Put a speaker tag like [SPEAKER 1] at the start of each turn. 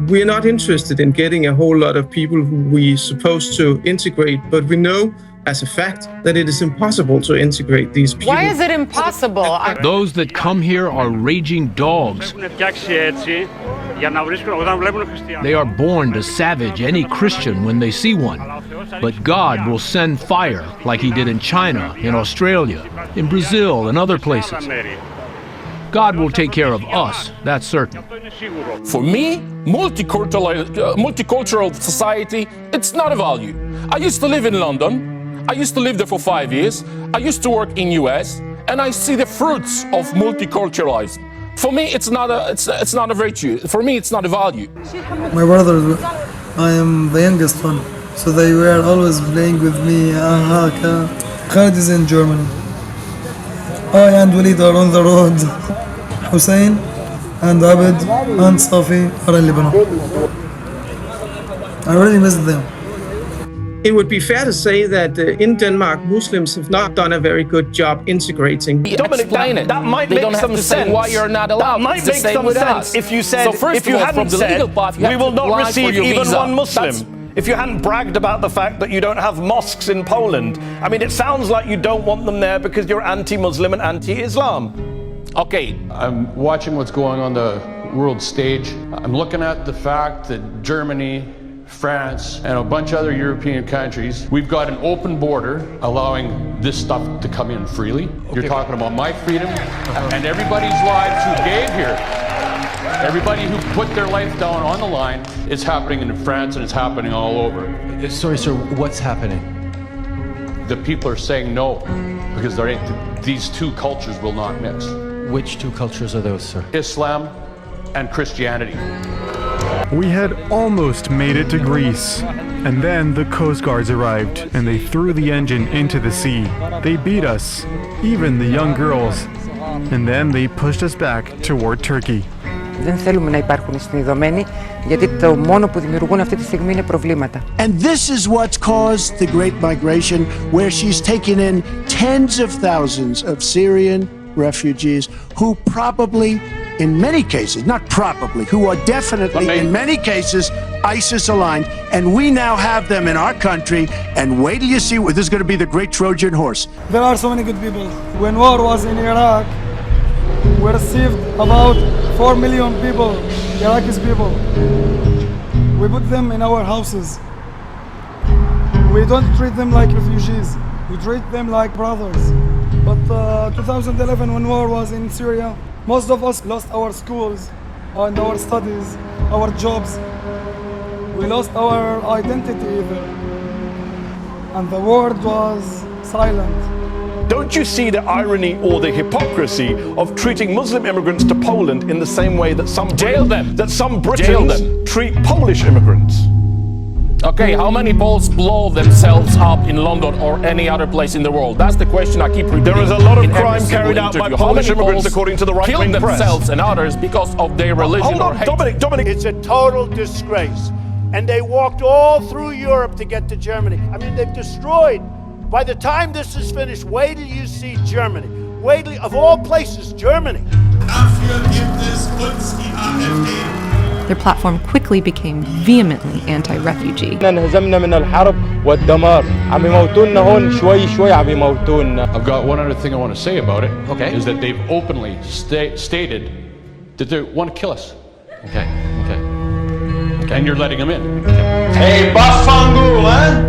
[SPEAKER 1] We're not interested in getting a whole lot of people who we're supposed to integrate, but we know as a fact that it is impossible to integrate these people.
[SPEAKER 2] Why is it impossible?
[SPEAKER 3] Those that come here are raging dogs. They are born to savage any Christian when they see one. But God will send fire like he did in China, in Australia, in Brazil, and other places. God will take care of us, that's certain.
[SPEAKER 4] For me, multicultural society, it's not a value. I used to live in London. I used to live there for 5 years. I used to work in US, and I see the fruits of multiculturalism. For me, it's not a virtue. For me, it's not a value.
[SPEAKER 5] My brother, I am the youngest one, so they were always playing with me. Khalid is in Germany. I and Walid are on the road. Hussein and Abed and Safi are in Lebanon. I really miss them.
[SPEAKER 1] It would be fair to say that in Denmark, Muslims have not done a very good job integrating.
[SPEAKER 4] Dominic,
[SPEAKER 6] that might make some sense.
[SPEAKER 4] Why you're not allowed.
[SPEAKER 6] That might make some sense if you said, if you hadn't said, we will not receive even one Muslim. If you hadn't bragged about the fact that you don't have mosques in Poland. I mean, it sounds like you don't want them there because you're anti-Muslim and anti-Islam.
[SPEAKER 4] Okay.
[SPEAKER 7] I'm watching what's going on the world stage. I'm looking at the fact that Germany, France, and a bunch of other European countries, we've got an open border allowing this stuff to come in freely. You're talking about my freedom and everybody's lives who gave here. Everybody who put their life down on the line, it's happening in France and it's happening all over.
[SPEAKER 8] Sorry, sir, what's happening?
[SPEAKER 7] The people are saying no, because these two cultures will not mix.
[SPEAKER 8] Which two cultures are those, sir?
[SPEAKER 7] Islam and Christianity.
[SPEAKER 9] We had almost made it to Greece, and then the Coast Guards arrived and they threw the engine into the sea. They beat us, even the young girls, and then they pushed us back toward Turkey.
[SPEAKER 2] Δεν θέλουμε να υπάρχουν συνειδωμένοι, γιατί το μόνο που δημιουργούν αυτή τη στιγμή είναι προβλήματα.
[SPEAKER 10] And this is what's caused the Great Migration, where she's taken in tens of thousands of Syrian refugees who probably, in many cases, not probably, who are definitely, in many cases, ISIS-aligned, and we now have them in our country, and wait till you see, this is going to be the great Trojan horse.
[SPEAKER 5] There are so many good people. When war was in Iraq, we received about 4 million people, Iraqi people. We put them in our houses. We don't treat them like refugees. We treat them like brothers. But 2011, when war was in Syria, most of us lost our schools and our studies, our jobs. We lost our identity even. And the world was silent.
[SPEAKER 6] Don't you see the irony or the hypocrisy of treating Muslim immigrants to Poland in the same way that some Britons treat Polish immigrants?
[SPEAKER 4] Okay, how many Poles blow themselves up in London or any other place in the world? That's the question I keep repeating.
[SPEAKER 6] There is a lot of crime carried out by Polish immigrants, according to the right-wing press.
[SPEAKER 4] Kill themselves and others because of their religion or hate.
[SPEAKER 6] Dominic.
[SPEAKER 11] It's a total disgrace. And they walked all through Europe to get to Germany. I mean, they've destroyed. By the time this is finished, wait till you see Germany. Wait till, of all places, Germany.
[SPEAKER 12] Their platform quickly became vehemently anti-refugee.
[SPEAKER 13] I've
[SPEAKER 7] got one other thing I want to say about it. Okay. Is that they've openly stated that they want to kill us.
[SPEAKER 8] Okay.
[SPEAKER 7] And you're letting them in.
[SPEAKER 13] Hey, Bafangul, huh?